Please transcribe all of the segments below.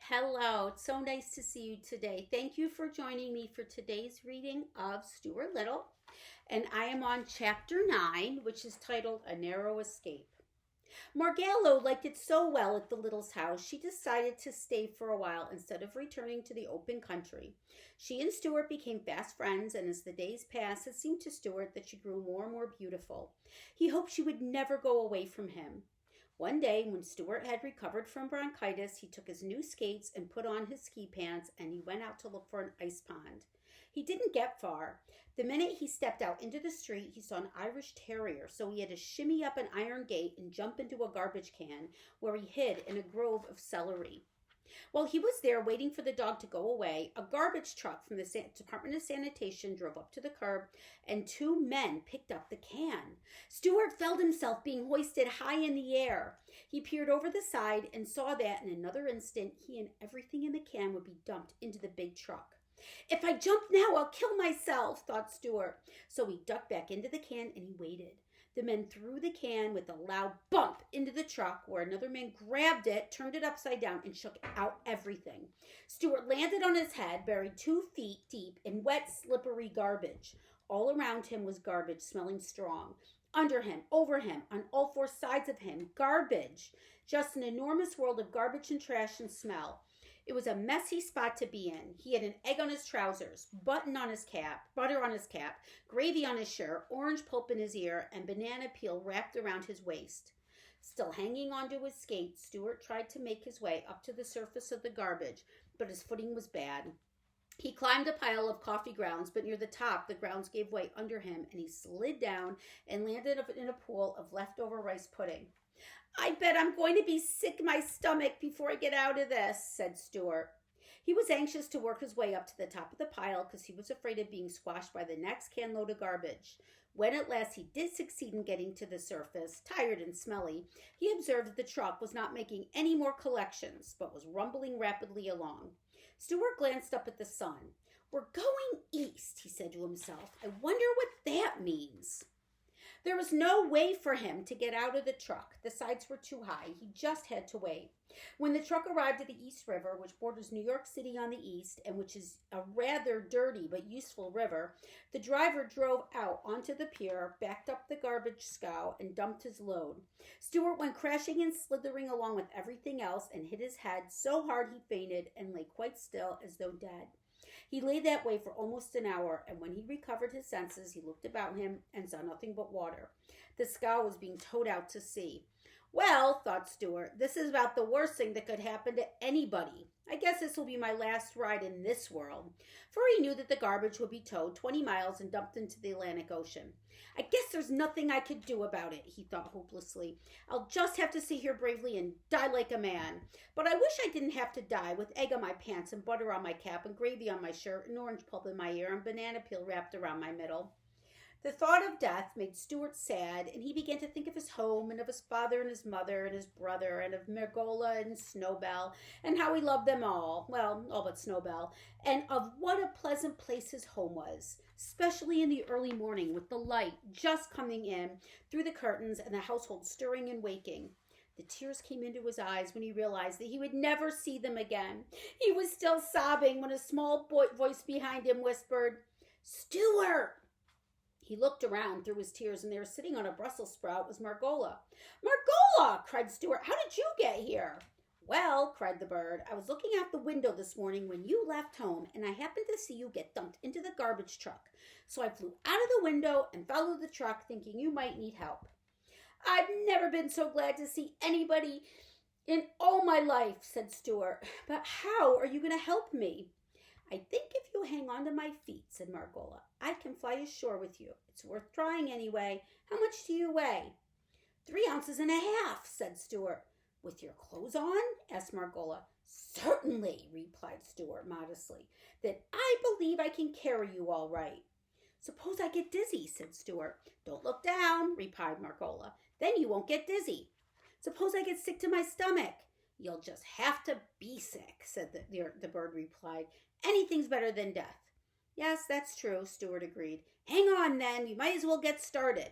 Hello, it's so nice to see you today. Thank you for joining me for today's reading of Stuart Little. And I am on chapter 9, which is titled A Narrow Escape. Margallo liked it so well at the Littles' house, she decided to stay for a while instead of returning to the open country. She and Stuart became fast friends, and as the days passed, it seemed to Stuart that she grew more and more beautiful. He hoped she would never go away from him. One day, when Stuart had recovered from bronchitis, he took his new skates and put on his ski pants, and he went out to look for an ice pond. He didn't get far. The minute he stepped out into the street, he saw an Irish terrier, so he had to shimmy up an iron gate and jump into a garbage can, where he hid in a grove of celery. While he was there waiting for the dog to go away, a garbage truck from the Department of Sanitation drove up to the curb, and two men picked up the can. Stuart felt himself being hoisted high in the air. He peered over the side and saw that in another instant he and everything in the can would be dumped into the big truck. If I jump now, I'll kill myself, thought Stuart. So he ducked back into the can and he waited. The men threw the can with a loud bump into the truck, where another man grabbed it, turned it upside down, and shook out everything. Stuart landed on his head, buried 2 feet deep in wet, slippery garbage. All around him was garbage, smelling strong. Under him, over him, on all four sides of him, garbage. Just an enormous world of garbage and trash and smell. It was a messy spot to be in. He had an egg on his trousers, butter on his cap, gravy on his shirt, orange pulp in his ear, and banana peel wrapped around his waist. Still hanging onto his skates, Stuart tried to make his way up to the surface of the garbage, but his footing was bad. He climbed a pile of coffee grounds, but near the top, the grounds gave way under him, and he slid down and landed in a pool of leftover rice pudding. I bet I'm going to be sick to my stomach before I get out of this, said Stuart. He was anxious to work his way up to the top of the pile because he was afraid of being squashed by the next can load of garbage. When at last he did succeed in getting to the surface, tired and smelly, he observed that the truck was not making any more collections, but was rumbling rapidly along. Stuart glanced up at the sun. We're going east, he said to himself. I wonder what that means. There was no way for him to get out of the truck. The sides were too high. He just had to wait. When the truck arrived at the East River, which borders New York City on the east and which is a rather dirty but useful river, the driver drove out onto the pier, backed up the garbage scow, and dumped his load. Stuart went crashing and slithering along with everything else and hit his head so hard he fainted and lay quite still as though dead. He lay that way for almost an hour, and when he recovered his senses, he looked about him and saw nothing but water. The scow was being towed out to sea. Well, thought Stuart, this is about the worst thing that could happen to anybody. I guess this will be my last ride in this world. For he knew that the garbage would be towed 20 miles and dumped into the Atlantic Ocean. I guess there's nothing I could do about it, he thought hopelessly. I'll just have to sit here bravely and die like a man. But I wish I didn't have to die with egg on my pants and butter on my cap and gravy on my shirt and orange pulp in my ear and banana peel wrapped around my middle. The thought of death made Stuart sad, and he began to think of his home and of his father and his mother and his brother and of Margola and Snowbell and how he loved them all, well, all but Snowbell, and of what a pleasant place his home was, especially in the early morning with the light just coming in through the curtains and the household stirring and waking. The tears came into his eyes when he realized that he would never see them again. He was still sobbing when a small voice behind him whispered, Stuart! He looked around through his tears, and there, sitting on a Brussels sprout, was Margola. Margola! Cried Stuart. How did you get here? Well, cried the bird, I was looking out the window this morning when you left home, and I happened to see you get dumped into the garbage truck. So I flew out of the window and followed the truck, thinking you might need help. I've never been so glad to see anybody in all my life, said Stuart. But how are you going to help me? I think if you hang on to my feet, said Margola, I can fly ashore with you. It's worth trying anyway. How much do you weigh? 3 ounces and a half, said Stuart. With your clothes on? Asked Margola. Certainly, replied Stuart modestly. Then I believe I can carry you all right. Suppose I get dizzy, said Stuart. Don't look down, replied Margola. Then you won't get dizzy. Suppose I get sick to my stomach. You'll just have to be sick, said the bird replied. Anything's better than death. Yes, that's true, Stuart agreed. Hang on, then. You might as well get started.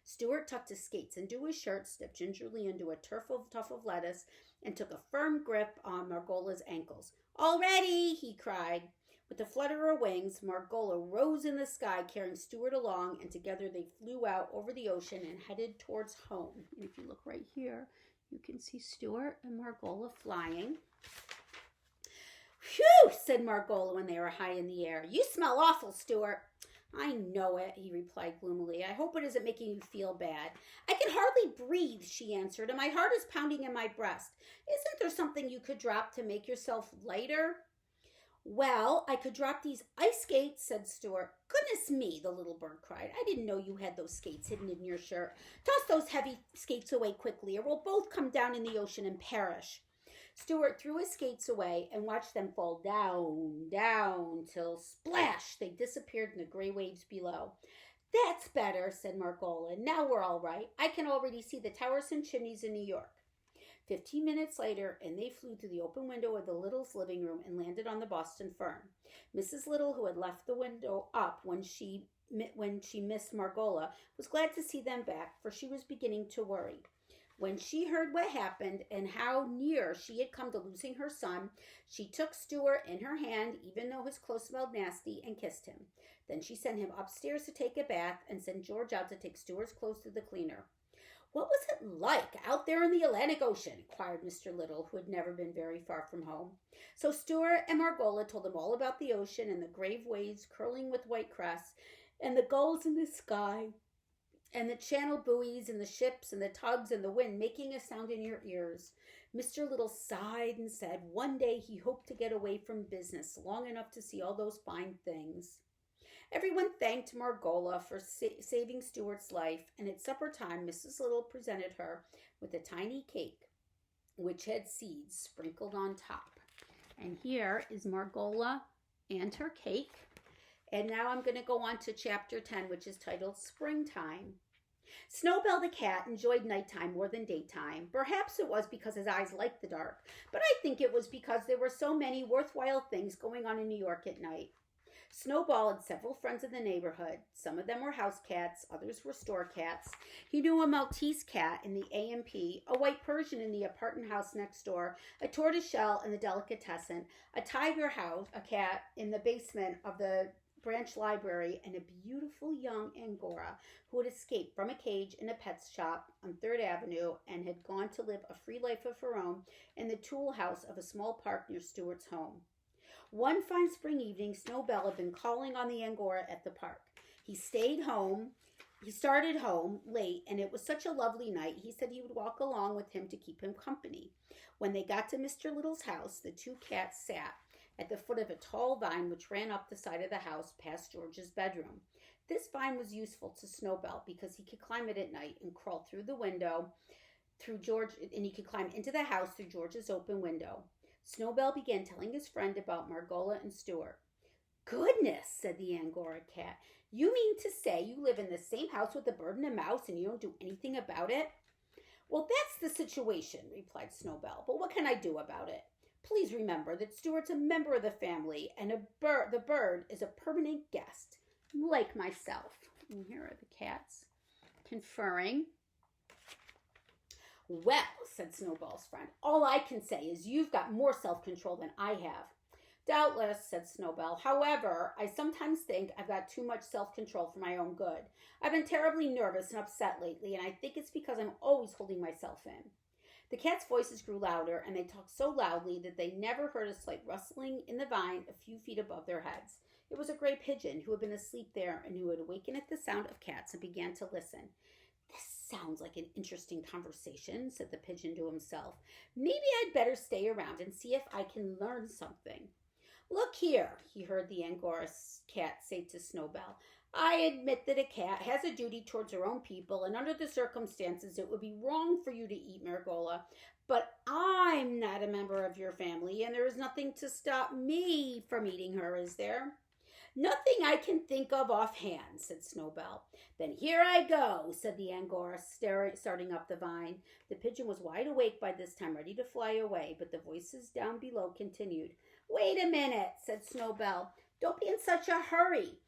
Stuart tucked his skates into his shirt, stepped gingerly into a tuft of lettuce, and took a firm grip on Margola's ankles. "All ready!" he cried. With a flutter of wings, Margola rose in the sky, carrying Stuart along, and together they flew out over the ocean and headed towards home. And if you look right here, you can see Stuart and Margola flying. "Phew," said Margola when they were high in the air. "You smell awful, Stuart." "I know it," he replied gloomily. "I hope it isn't making you feel bad." "I can hardly breathe," she answered, "and my heart is pounding in my breast. Isn't there something you could drop to make yourself lighter?" "Well, I could drop these ice skates," said Stuart. "Goodness me," the little bird cried. "I didn't know you had those skates hidden in your shirt. Toss those heavy skates away quickly, or we'll both come down in the ocean and perish." Stuart threw his skates away and watched them fall down, down, till splash, they disappeared in the gray waves below. "That's better," said Margola. "Now we're all right. I can already see the towers and chimneys in New York." 15 minutes later, and they flew through the open window of the Littles' living room and landed on the Boston Fern. Mrs. Little, who had left the window up when she missed Margola, was glad to see them back, for she was beginning to worry. When she heard what happened and how near she had come to losing her son, she took Stuart in her hand, even though his clothes smelled nasty, and kissed him. Then she sent him upstairs to take a bath and sent George out to take Stuart's clothes to the cleaner. "What was it like out there in the Atlantic Ocean?" inquired Mr. Little, who had never been very far from home. So Stuart and Margola told him all about the ocean and the grave waves curling with white crests, and the gulls in the sky, and the channel buoys and the ships and the tugs and the wind making a sound in your ears. Mr. Little sighed and said one day he hoped to get away from business long enough to see all those fine things. Everyone thanked Margola for saving Stuart's life, and at supper time Mrs. Little presented her with a tiny cake which had seeds sprinkled on top. And here is Margola and her cake. And now I'm going to go on to chapter 10, which is titled Springtime. Snowbell the cat enjoyed nighttime more than daytime. Perhaps it was because his eyes liked the dark, but I think it was because there were so many worthwhile things going on in New York at night. Snowball had several friends in the neighborhood. Some of them were house cats, others were store cats. He knew a Maltese cat in the A&P, a white Persian in the apartment house next door, a tortoiseshell in the delicatessen, a tiger cat in the basement of the branch library, and a beautiful young Angora who had escaped from a cage in a pet shop on 3rd Avenue and had gone to live a free life of her own in the tool house of a small park near Stuart's home. One fine spring evening, Snowbell had been calling on the Angora at the park. He started home late, and it was such a lovely night, he said he would walk along with him to keep him company. When they got to Mr. Little's house, the two cats sat at the foot of a tall vine which ran up the side of the house past George's bedroom. This vine was useful to Snowbell because he could climb it at night and crawl through the window and he could climb into the house through George's open window. Snowbell began telling his friend about Margola and Stuart. "Goodness," said the Angora cat. "You mean to say you live in the same house with a bird and a mouse and you don't do anything about it?" "Well, that's the situation," replied Snowbell, "but what can I do about it? Please remember that Stuart's a member of the family and the bird is a permanent guest, like myself." And here are the cats conferring. "Well," said Snowball's friend, "all I can say is you've got more self-control than I have." "Doubtless," said Snowbell. "However, I sometimes think I've got too much self-control for my own good. I've been terribly nervous and upset lately, and I think it's because I'm always holding myself in." The cats' voices grew louder, and they talked so loudly that they never heard a slight rustling in the vine a few feet above their heads. It was a gray pigeon who had been asleep there and who had awakened at the sound of cats and began to listen. "This sounds like an interesting conversation," said the pigeon to himself. "Maybe I'd better stay around and see if I can learn something." "Look here," he heard the Angora cat say to Snowbell. "I admit that a cat has a duty towards her own people, and under the circumstances it would be wrong for you to eat Margola. But I'm not a member of your family, and there is nothing to stop me from eating her, is there?" "Nothing I can think of offhand," said Snowbell. "Then here I go," said the Angora, starting up the vine. The pigeon was wide awake by this time, ready to fly away, but the voices down below continued. "Wait a minute," said Snowbell. "Don't be in such a hurry.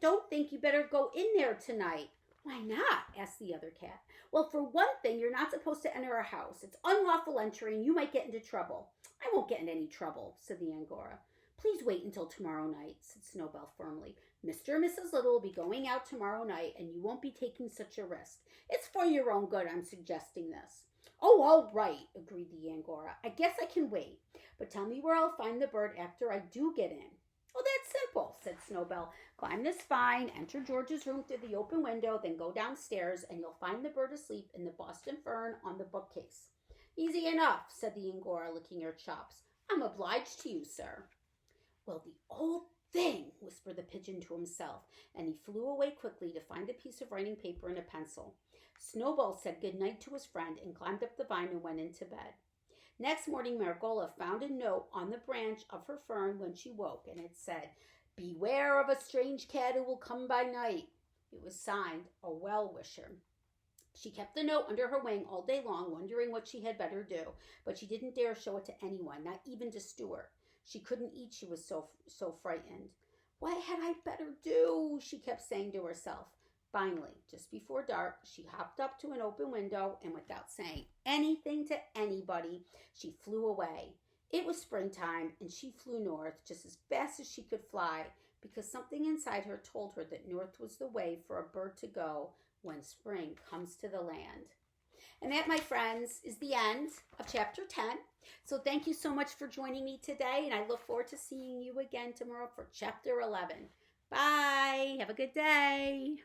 Don't think you better go in there tonight." Why not? Asked the other cat. Well, for one thing, you're not supposed to enter a house. It's unlawful entry and you might get into trouble. I won't get in any trouble, said the Angora. Please wait until tomorrow night, said Snowbell firmly. Mr. and Mrs. Little will be going out tomorrow night and you won't be taking such a risk. It's for your own good I'm suggesting this. Oh, all right, agreed the Angora. I guess I can wait. But tell me where I'll find the bird after I do get in. Oh, that's simple, said Snowbell. Climb this vine, enter George's room through the open window, then go downstairs, and you'll find the bird asleep in the Boston fern on the bookcase. Easy enough, said the Angora, licking her chops. I'm obliged to you, sir. Well, the old thing, whispered the pigeon to himself, and he flew away quickly to find a piece of writing paper and a pencil. Snowball said good night to his friend and climbed up the vine and went into bed. Next morning, Margola found a note on the branch of her fern when she woke, and it said, Beware of a strange cat who will come by night. It was signed, a well-wisher. She kept the note under her wing all day long, wondering what she had better do, but she didn't dare show it to anyone, not even to Stuart. She couldn't eat, she was so frightened. What had I better do? She kept saying to herself. Finally, just before dark, she hopped up to an open window and without saying anything to anybody, she flew away. It was springtime and she flew north just as fast as she could fly because something inside her told her that north was the way for a bird to go when spring comes to the land. And that, my friends, is the end of chapter 10. So thank you so much for joining me today, and I look forward to seeing you again tomorrow for chapter 11. Bye. Have a good day.